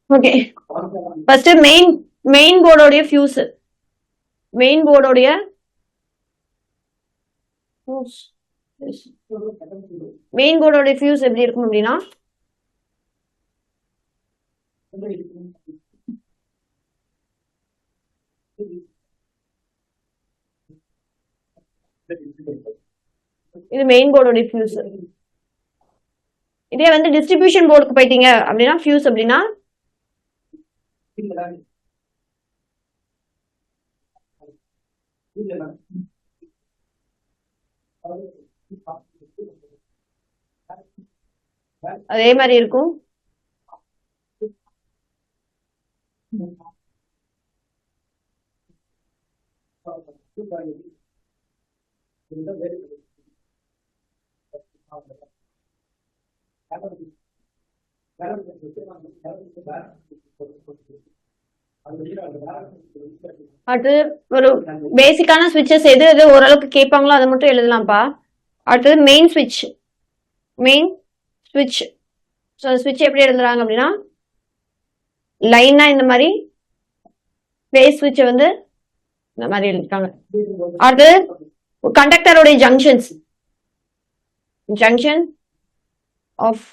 Okay, first main போர்டோடைய fuse, main போர்டோடைய fuse எப்படி இருக்கும் அப்படின்னா இது மெயின் போர்டோடைய ஃபியூஸ். இதே வந்து டிஸ்ட்ரிபியூஷன் போர்டுக்கு போயிட்டீங்க அப்படின்னா ஃபியூஸ் அப்படின்னா அதே மாதிரி இருக்கும். அது ஒரு பேசிக்கான ஸ்விட்சஸ் எது எது ஓரளவுக்கு கேட்பாங்களோ அதை மட்டும் எழுதலாம்ப்பா. அடுத்தது மெயின் ஸ்விட்ச். ஸ்விட்ச் எப்படி எழுதுறாங்க அப்படின்னா லைனா இந்த மாதிரி, பேஸ் ஸ்விட்ச் வந்து இந்த மாதிரி எழுதிருக்காங்க. அடுத்தது கண்டக்டருடைய ஜங்ஷன் ஆஃப்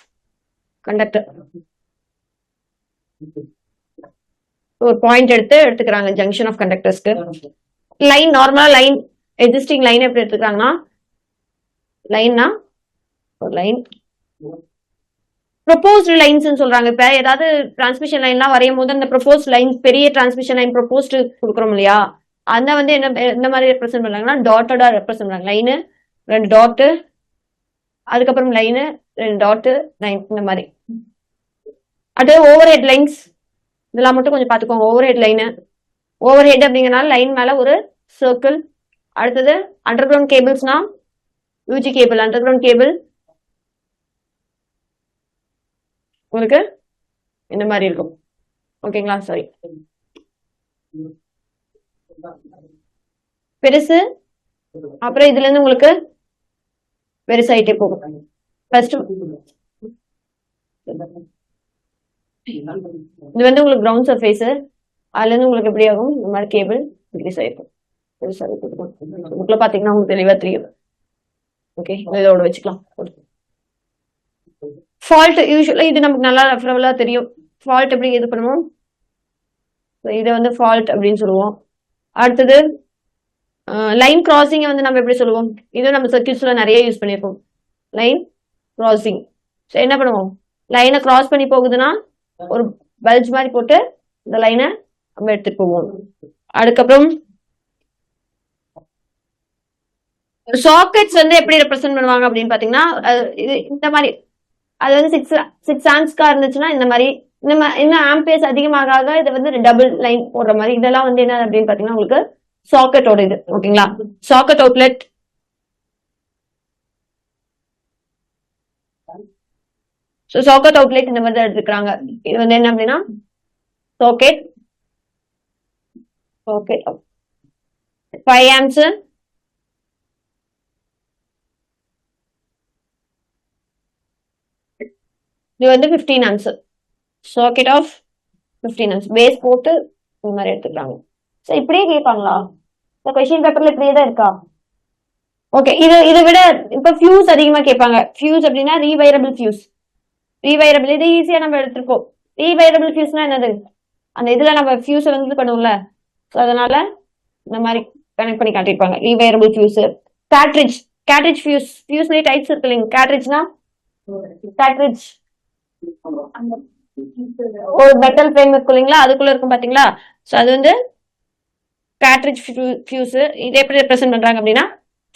கண்டக்டர், ஒரு பாயிண்ட் எடுத்துக்கிறாங்க ஜங்ஷன் ஆஃப் கண்டக்டர்ஸ்க்கு. லைன் நார்மலா லைன் எக்ஸிஸ்டிங் லைன் எப்படி எடுத்துக்கிறாங்கன்னா லைன்னா ஒரு லைன், ப்ரொபோஸ்டு லைன்ஸ் சொல்றாங்க. இப்ப ஏதாவது டிரான்ஸ்மிஷன் லைன்லாம் வரையும் போது அந்த ப்ரொபோஸ் லைன், பெரிய டிரான்ஸ்மிஷன் லைன் ப்ரொபோஸ்டு கொடுக்குறோம் இல்லையா, அந்த வந்து என்ன மாதிரி ரெப்ரசென்ட் பண்றாங்கன்னா டாட்டடா ரெப்ரசென்ட் பண்றாங்க. லைனு 2 டாட்டு, அதுக்கப்புறம் லைனு 2 டாட்டு, லைன் இந்த மாதிரி. அது ஓவர் ஹெட் லைன்ஸ் இதெல்லாம் மட்டும் கொஞ்சம் பார்த்துக்கோங்க. ஓவர் ஹெட் அப்படிங்கறனால லைன் மேல ஒரு சர்க்கிள். அடுத்தது அண்டர் கிரவுண்ட் கேபிள்ஸ்னா UG cable, underground cable உங்களுக்கு இந்த மாதிரி இருக்கும். ஓகேங்களா? சாரி, பெருசு, அப்புறம் இதுல இருந்து உங்களுக்கு பெருசாயிட்டே போகும். ஃபர்ஸ்ட் இது வந்து உங்களுக்கு கிரவுண்ட் சர்ஃபேஸ், அதுல இருந்து உங்களுக்கு எப்படி ஆகும் இந்த மாதிரி கேபிள் இன்க்ரீஸ் ஆயிருக்கும். புக்ல பாத்தீங்கன்னா உங்களுக்கு தெளிவா தெரியும். ஓகே, இதோட வச்சுக்கலாம். ஃபால்ட் யூஸ்வலா இது நமக்கு நல்லா ரெஃபரபிளா தெரியும். ஃபால்ட் எப்படி இது பண்ணுவோம், இதை வந்து ஃபால்ட் அப்படின்னு சொல்லுவோம். அடுத்தது லைன் கிராசிங் வந்து நம்ம எப்படி சொல்லுவோம், இது நம்ம சர்க்கியூட்ஸ்ல நிறைய யூஸ் பண்ணியிருப்போம். லைன் கிராசிங் என்ன பண்ணுவோம், லைனை கிராஸ் பண்ணி போகுதுன்னா ஒரு பல்ஜ் மாதிரி போட்டு இந்த லைனை நம்ம எடுத்துட்டு போவோம். அதுக்கப்புறம் சாக்கெட்ஸ் வந்து எப்படி ரெப்ரசென்ட் பண்ணுவாங்க அப்படின்னு பாத்தீங்கன்னா இது இந்த மாதிரி, அது வந்து 6 ஆம்ப்ஸ்கா இருந்துச்சுன்னா இந்த மாதிரி, இன்னும் ஆம்பியர்ஸ் அதிகமாக இதை வந்து டபுள் லைன் போடுற மாதிரி. இதெல்லாம் வந்து என்ன அப்படின்னு பாத்தீங்கன்னா உங்களுக்கு சாக்கெட்டோட இது. ஓகேங்களா? சாக்கெட் அவுட்லெட், சாக்கெட் அவுட்லெட் இந்த மாதிரி தான் எடுத்துக்கிறாங்க. இது வந்து என்ன அப்படின்னா சாக்கெட் 5 ஆம்ப்ஸ், இது வந்து 15 amps. Socket of 15 amps base போட்டு இந்த மாதிரி எடுத்துக்கிறாங்க. சோ இப்படியே கேட்பாங்களா? இந்த கொஸ்டின் பேப்பர்ல இப்படியே தான் இருக்கா? ஓகே, இதை விட இப்ப ஃபியூஸ் அதிகமா கேட்பாங்க. ஃபியூஸ் அப்படின்னா ரீவைரபிள் ஃபியூஸ். ரீவைரபிள் இது ஈஸியா நம்ம எடுத்துருக்கோம். ரீவைரபிள் ஃபியூஸ்னா என்னது, அந்த இதுல நம்ம ஃபியூஸ் வந்து பண்ணுவோம்ல, ஸோ அதனால இந்த மாதிரி கனெக்ட் பண்ணி காட்டியிருப்பாங்க. ரீவைரபிள் ஃபியூஸ், கேட்ரிட்ஜ் ஃபியூஸ்லயே டைப்ஸ் இருக்கு இல்லைங்க. கேட்ரிட்ஜ்னா ஒரு மெட்டல் ஃப்ரேம் இருக்கு இல்லைங்களா, அதுக்குள்ள இருக்கும் பாத்தீங்களா, ஸோ அது வந்து கேட்ரிட்ஜ் ஃபியூஸ். இதை எப்படி ரெப்ரசென்ட் பண்றாங்க அப்படின்னா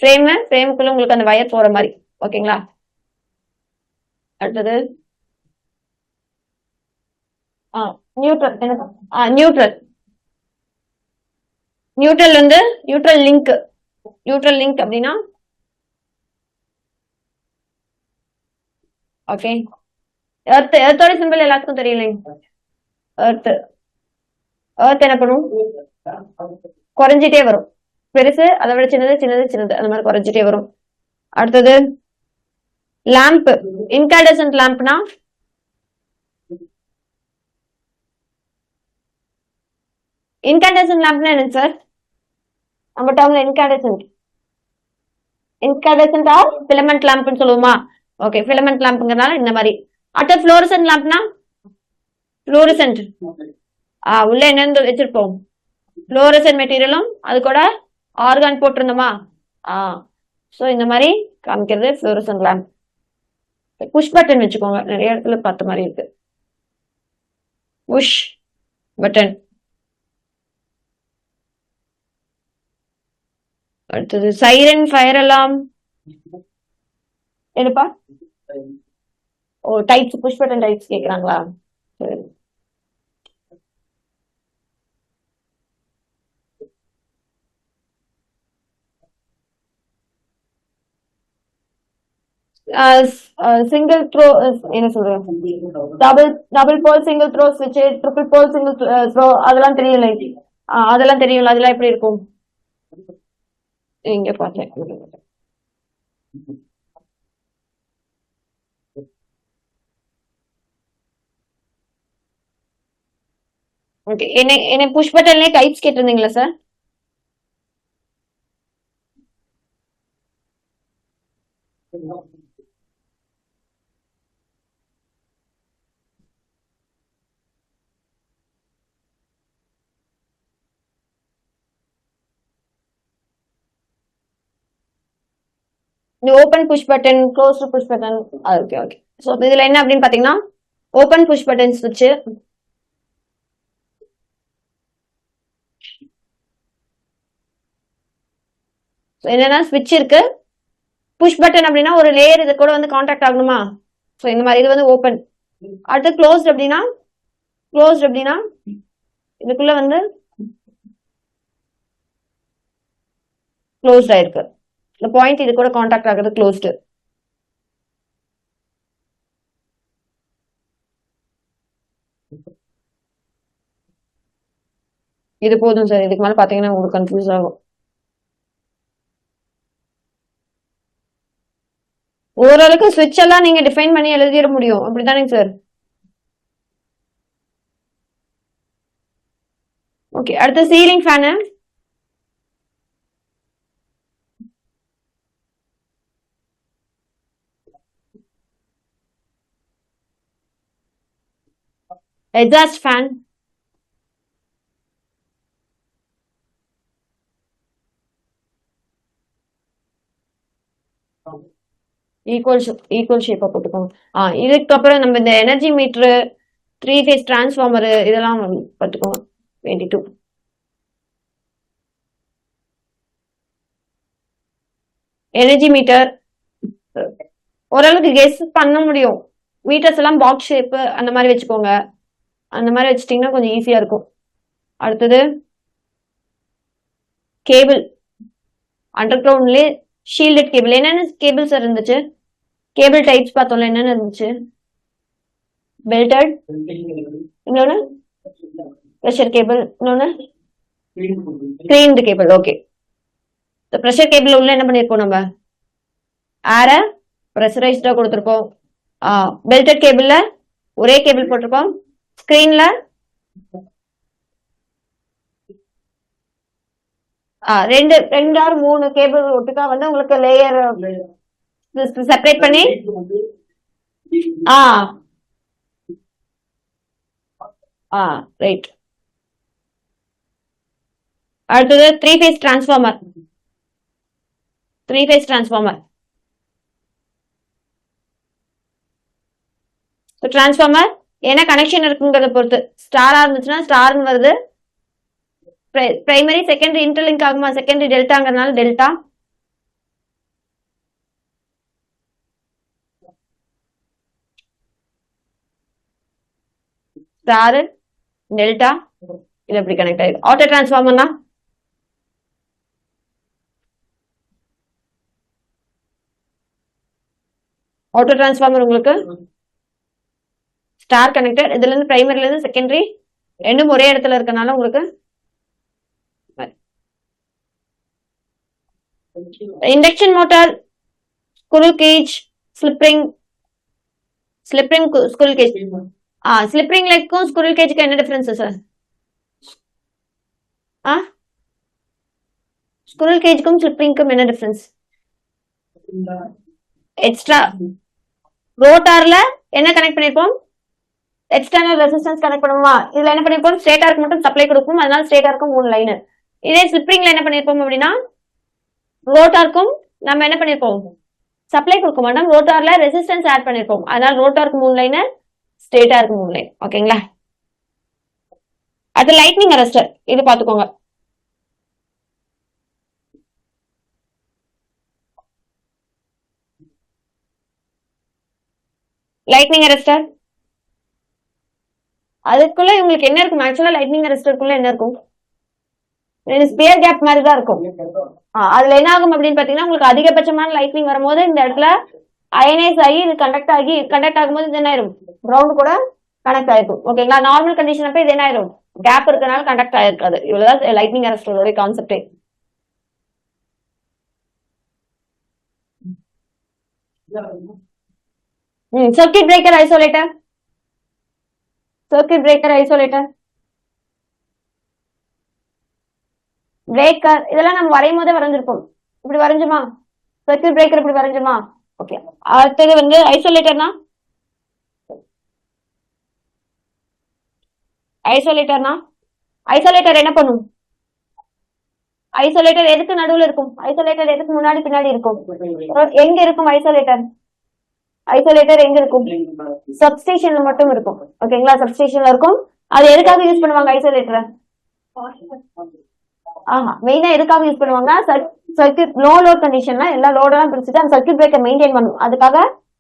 ஃப்ரேமுக்குள்ள உங்களுக்கு அந்த வயர் போற மாதிரி. ஓகேங்களா? அடுத்தது நியூட்ரல் வந்து நியூட்ரல் லிங்க் அப்படின்னா ஓகே, எர்த்தோட சிம்பிள் எல்லாத்துக்கும் தெரியலைங்க. எர்த் எர்த் என்ன பண்ணும்? குறைஞ்சிட்டே வரும். பெருசு, அதை விட சின்னது, சின்னது, சின்னது, அந்த மாதிரி குறைஞ்சிட்டே வரும். அடுத்தது லேம்ப். இன்காண்டசன்ட் லேம்ப்னா இன்காண்டசன்ட் லேம்ப்னா என்ன சார்? நம்ம டேர்ம்ல இன்காண்டசன்ட் ஆர் ஃபிலமெண்ட் லேம்ப்னு சொல்லுவோமா? ஓகே, ஃபிலமெண்ட் லேம்ப்ங்கறனால இந்த மாதிரி. அடுத்த ஃப்ளோரசன்ட் லேம்ப்னா ஃப்ளோரசன்ட். உள்ள என்னன்னு வச்சிருப்போம்? ஃப்ளோரசன்ட் மெட்டீரியலும் அது கூட ஆர்கான் போட்டிருந்தோமா? சோ இந்த மாதிரி காமிக்கிறது ஃப்ளோரசன்ட் லேம்ப். புஷ் பட்டன் வச்சுக்கோங்க, நிறைய இடத்துல பார்த்த மாதிரி இருக்கு. Push button. அடுத்தது சைரன், ஃபயர் அலாம். என்னப்பா? ஓ, டைப்ஸ், புஷ் பட்டன் டைப்ஸ் கேக்குறாங்களா? சரி. சிங்கிள் த்ரோ, என்ன சொல்றேன், டபுள் போல் சிங்கிள் த்ரோ ஸ்விட்ச், ட்ரிபிள் போல் சிங்கிள் த்ரோ, அதெல்லாம் தெரியல. அதெல்லாம் தெரியும்ல, அதெல்லாம் எப்படி இருக்கும்? இங்க பார்த்தேன். ஓகே, என்ன புஷ் பட்டன்லயே டைப்ஸ் கேட்டிருந்தீங்களா sir? Open push button, close push button. Okay okay. So இதுல என்ன அப்படின்னு பாத்தீங்கன்னா, ஓபன் புஷ் பட்டன் ஸ்விட்ச். என்னன்னா ஸ்விட்ச் இருக்கு, புஷ் பட்டன் அப்படின்னா ஒரு லேயர் இது கூட வந்து கான்டாக்ட் ஆகணுமா? சோ இந்த மாதிரி இது வந்து ஓபன். அடுத்து க்ளோஸ்ட் அப்படின்னா, இதுக்குள்ள வந்து க்ளோஸ்ட் ஆயிருக்கு. இந்த பாயிண்ட் இது கூட கான்டாக்ட் ஆகுறது க்ளோஸ்டு. இது போதும் சார், இதுக்கு மேல பாத்தீங்கன்னா உங்களுக்கு கன்ஃபியூஸ் ஆகும். ஓரளவுக்கு ஸ்விட்ச் எல்லாம் நீங்க டிஃபைன் பண்ணி எழுதிட முடியும், அப்படித்தானே சார்? ஓகே, அடுத்து ceiling fan. Exhaust fan. Equal ஷேப்பா போட்டுக்கோங்க. இதுக்கப்புறம் நம்ம இந்த எனர்ஜி மீட்டரு, 3 ஃபேஸ் டிரான்ஸ்ஃபார்மரு, இதெல்லாம் பார்த்துக்கோங்க. 22. எனர்ஜி மீட்டர் ஓரளவுக்கு கெஸ் பண்ண முடியும். மீட்டர்ஸ் எல்லாம் பாக்ஸ் ஷேப் அந்த மாதிரி வச்சுக்கோங்க. அந்த மாதிரி வச்சுட்டீங்கன்னா கொஞ்சம் ஈஸியா இருக்கும். அடுத்தது கேபிள். அண்டர் கிரவுண்ட்லயே ஷீல்டட் கேபிள். என்னென்ன கேபிள் சார் இருந்துச்சு? கேபிள் டைப்ஸ் பார்த்தோம்ல, என்னென்ன இருந்துச்சு? பெல்டட், இன்னொன்னு ப்ரெஷர் கேபிள், இன்னொன்னு screened cable. Okay, pressure cable உள்ள என்ன பண்ணிருப்போம்? நம்ம ஏர ப்ரெஷரைஸ்டா கொடுத்துருப்போம். பெல்டட் கேபிள்ல ஒரே கேபிள் போட்டிருப்போம். ஸ்கிரீன்ல ரெண்டு ஆர் 3 கேபிள் ஒட்டுக்கா வந்து உங்களுக்கு லேயர் செப்பரேட் பண்ணி ரைட். அடுத்தது 3 phase transformer. 3 phase transformer. Transformer என்ன கனெக்ஷன் இருக்குங்கிறத பொறுத்து, ஸ்டாரா இருந்துச்சுன்னா ஸ்டார்னு வருது. பிரைமரி செகண்டரி இன்டர்லிங்க் ஆகுமா? செகண்டரி டெல்டாங்கிறதுனால டெல்டா. ஸ்டார், டெல்டா, இது எப்படி கனெக்ட் ஆயிருக்கு. ஆட்டோ டிரான்ஸ்ஃபார்மர்னா ஆட்டோ டிரான்ஸ்ஃபார்மர் உங்களுக்கு ஸ்டார் கனெக்டட், இதுல இருந்து பிரைமரில இருந்து செகண்டரி ரெண்டும் ஒரே இடத்துல இருக்கனால உங்களுக்கு induction motor, squirrel cage, slip ring squirrel cage. Slip ring லெக்கும் ஸ்குரில் கேஜ்க்கு என்ன டிஃபரன்ஸ் சார்? ஸ்குரில் கேஜ்க்கும் ஸ்லிப்ரிங்க்கும் என்ன டிஃபரன்ஸ்? எக்ஸ்ட்ரா ரோட்டார்ல என்ன கனெக்ட் பண்ணிருப்போம்? எக்ஸ்டர்னல் ரெசிஸ்டன்ஸ் கனெக்ட் பண்ணுவோமா? இதுல என்ன பண்ணிருப்போம்? ஸ்டேட்டாருக்கு மட்டும் சப்ளை கொடுப்போம், அதனால ஸ்டேட்டாருக்கும் 3 லைன். இதே ஸ்லிப்ரிங்ல என்ன பண்ணிருப்போம் அப்படின்னா ரோட்டாருக்கும் நம்ம என்ன பண்ணிருப்போம்? சப்ளை கொடுக்க மாட்டோம், ரோட்டார்ல ரெசிஸ்டன்ஸ் ஆட் பண்ணிருப்போம், அதனால ரோட்டாருக்கு 3 லைன், ஸ்டேட்டாருக்கு 3 லைன். ஓகேங்களா? அது லைட்னிங் அரெஸ்டர், இது பாத்துக்கோங்க. லைட்னிங் அரெஸ்டர் அதுக்குள்ள உங்களுக்கு என்ன இருக்கும்? ஆக்சுவலா லைட்னிங் அரெஸ்டருக்குள்ள என்ன இருக்கும்? ஸ்பியர் கேப் மாதிரி தான் இருக்கும். அதுல என்ன ஆகும் அப்படின்னு பாத்தீங்கன்னா உங்களுக்கு அதிகபட்சமான லைட்னிங் வரும்போது இந்த இடத்துல அயனைஸ் ஆகி இது கண்டக்ட் ஆகும்போது இது என்ன ஆயிரும்? கிரவுண்ட் கூட கனெக்ட் ஆயிருக்கும். ஓகேங்களா? நார்மல் கண்டிஷன் அப்ப இது என்ன ஆயிரும்? கேப் இருக்கனால கண்டக்ட் ஆயிருக்காது. இவ்வளவுதான் லைட்னிங் அரெஸ்டரோட கான்செப்டே. Circuit breaker isolator, circuit breaker isolator, breaker இதெல்லாம் நம்ம வரையும் போதே வரைஞ்சிருப்போம். இப்படி வரைஞ்சுமா? சர்க்யூட் பிரேக்கர் இப்படி வரைஞ்சுமா? ஓகே. அடுத்தது வந்து ஐசோலேட்டர்னா ஐசோலேட்டர் என்ன பண்ணும்? ஐசோலேட்டர் எதுக்கு நடுவுல இருக்கும்? ஐசோலேட்டர் எதுக்கு முன்னாடி பின்னாடி இருக்கும்? எங்க இருக்கும் ஐசோலேட்டர்? எங்க இருக்கும்? சப்ஸ்டேஷன்ல மட்டும் இருக்கும். ஓகேங்களா? சப்ஸ்டேஷன்ல இருக்கும். அது எதுக்காக யூஸ் பண்ணுவாங்க ஐசோலேட்டரை? மெயினா எதுக்காக யூஸ் பண்ணுவாங்க? சர்க்யூட் லோ லோட் கண்டிஷன்ல எல்லா லோடெல்லாம் பிரிச்சுட்டு அந்த சர்க்யூட் பிரேக்கர் மெயின்டைன் பண்ணும். அதுக்காக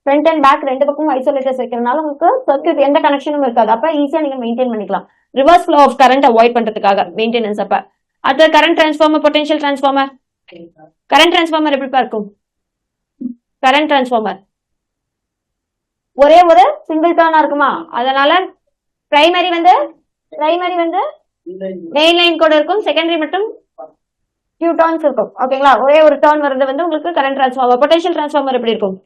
ஃப்ரண்ட் அண்ட் பேக் ரெண்டு பக்கம் ஐசோலேட்டர்ஸ் வைக்கிறதுனால உங்களுக்கு சர்க்யூட் எந்த கனெக்ஷனும் இருக்காது. அப்ப ஈஸியா நீங்க மெயின்டைன் பண்ணிக்கலாம். Reverse flow of current avoid பண்றதுக்காக மெயின்டெனன்ஸ். அப்ப அடுத்த current transformer, potential transformer. Current transformer எப்படி இருக்கும்? கரண்ட் டிரான்ஸ்ஃபார்மர் ஒரே ஒரு சிங்கிள் டர்னா இருக்குமா? அதனால பிரைமரி வந்து மெயின் லைன் கூட இருக்கும், செகண்டரி மட்டும் ஃபியூ டர்ன்ஸ் இருக்கும். ஓகேங்களா? ஒரே ஒரு டர்ன் வரது வந்து உங்களுக்கு கரண்ட் டிரான்ஸ்ஃபார்மர். பொட்டன்ஷியல் டிரான்ஸ்ஃபார்மர் எப்படி இருக்கும்?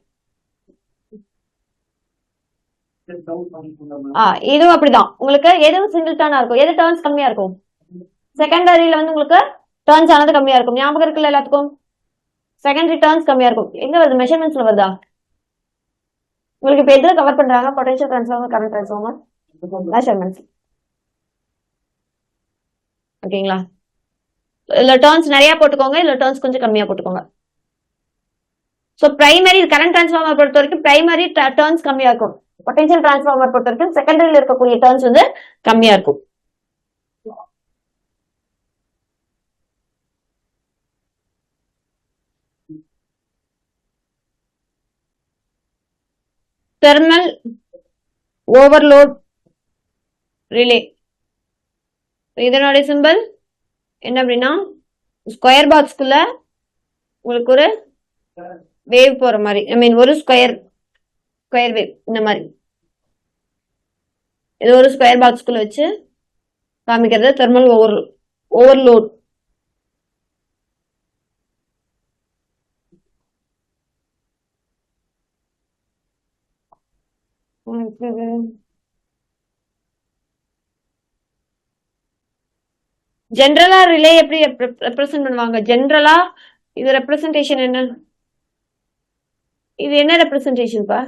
இதுவும் அப்படிதான். உங்களுக்கு எது சிங்கிள் டர்னா இருக்கும்? எது டர்ன்ஸ் கம்மியா இருக்கும்? செகண்டரியில வந்து உங்களுக்கு டர்ன்ஸ் ஆனது கம்மியா இருக்கும். ஞாபகம் இருக்குல்ல எல்லாத்துக்கும்? செகண்டரி டர்ன்ஸ் கம்மியா இருக்கும். எங்க வருது? மெஷர்மெண்ட்ஸ்ல வருதா? உங்களுக்கு இப்ப எதுல கவர் பண்றாங்க? Potential transformer, current transformer, measurements. ஓகேங்களா? இதுல டர்ன்ஸ் நிறைய போட்டுக்கோங்க, இதுல டர்ன்ஸ் கொஞ்சம் கம்மியா போட்டுக்கோங்க. சோ பிரைமரி கரண்ட் டிரான்ஸ்ஃபார்மர் பொறுத்த வரைக்கும் பிரைமரி டர்ன்ஸ் கம்மியா இருக்கும். பொட்டன்ஷியல் டிரான்ஸ்ஃபார்மர் பொறுத்த வரைக்கும் செகண்டரியில இருக்கக்கூடிய டர்ன்ஸ் வந்து கம்மியா இருக்கும். தெர்மல் ஓவர்லோட் ரிலே, இதனுடைய சிம்பிள் என்ன அப்படின்னா ஸ்கொயர் பாக்ஸ்க்குள்ள உங்களுக்கு ஒரு வேவ் போற மாதிரி, ஐ மீன் ஒரு ஸ்கொயர் வேவ் இந்த மாதிரி இது ஒரு ஸ்கொயர் பாக்ஸ்க்குள்ள வச்சு காமிக்கிறது தெர்மல் ஓவர்லோட். ஜென்ரலா ரிலே எப்படி ரெப்ரசென்ட் பண்ணுவாங்க? ஜென்ரலா இது ரெப்ரசன்டேஷன் என்ன? இது என்ன ரெப்ரசன்டேஷன் பா?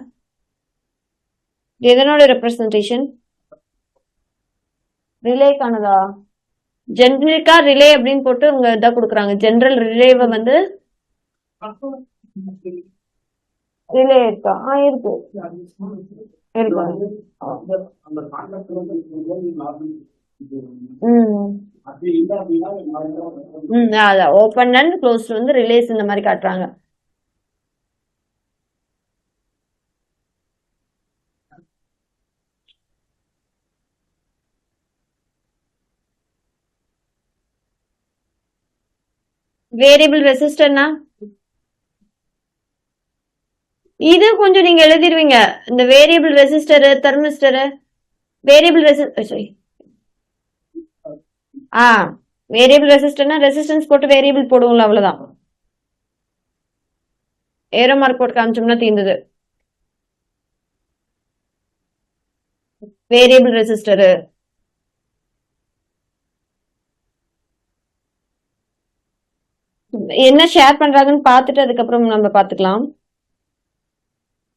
எதனோட ரெப்ரசன்டேஷன்? ரிலேக்கானதா? ஜென்ரலிக்கா ரிலே அப்படின்னு போட்டு உங்க இதா கொடுக்குறாங்க. ஜென்ரல் ரிலேவை வந்து ரிலே இருக்கா? இருக்கு ஓபன் அண்ட் க்ளோஸ் வந்து ரிலேஸ் இந்த மாதிரி காட்டுறாங்க. வேரியபிள் ரெசிஸ்டர்னா இது கொஞ்சம் நீங்க எழுதிருவீங்க. இந்த variable resistor, thermistor, variable resistor, sorry ஆ வேரியபிள் ரெசிஸ்டர்னா ரெசிஸ்டன்ஸ் போட்டு வேரியபிள் போடுவோம்ல அவ்வளவுதான். ஏரோ மார்க் போட்டு காமிச்சோம்னா தீர்ந்தது. வேரியபிள் ரெசிஸ்டர் என்ன ஷேர் பண்றாங்கன்னு பார்த்துட்டு அதுக்கப்புறம் நம்ம பார்த்துக்கலாம்.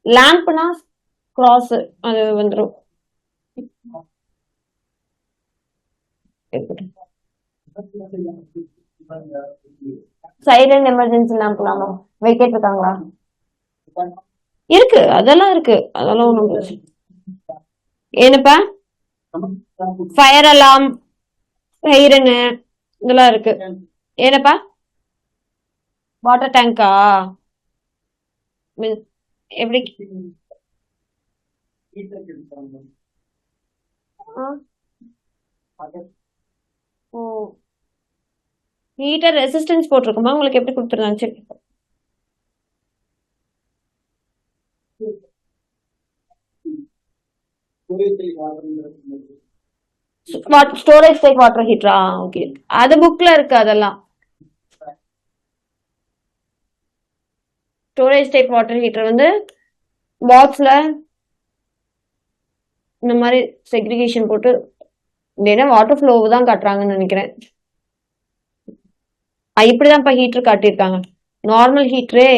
லேம்ப்னா கிராஸ் அது வந்துடும். சைலண்ட் எமர்ஜென்சி லேம்ப்லாமா வைக்கிட்டு இருக்காங்களா? இருக்கு, அதெல்லாம் இருக்கு, அதெல்லாம் ஒண்ணும் பிரச்சனை. ஏனப்பா? ஃபயர் அலாம், சைரனு இதெல்லாம் இருக்கு. ஏனப்பா? வாட்டர் டேங்கா? எப்படி? ஆ, ஓ ஹீட்டர் ரெசிஸ்டன்ஸ் போட்டிருக்குமா உங்களுக்கு? எப்படி கொடுத்துருந்தாங்க? சரி, ஸ்டோரேஜ் டைப் வாட்டர் ஹீட்டரா? ஓகே, அது புக்ல இருக்கு அதெல்லாம். ஸ்டோரேஜ் டைப் வாட்டர் ஹீட்டர் வந்து பாக்ஸ்ல இந்த மாதிரி செக்ரிகேஷன் போட்டு இல்லைன்னா வாட்டர் ஃப்ளோ தான் காட்டுறாங்கன்னு நினைக்கிறேன். இப்படிதான்ப்பா ஹீட்டர் காட்டியிருக்காங்க. நார்மல் ஹீட்டரே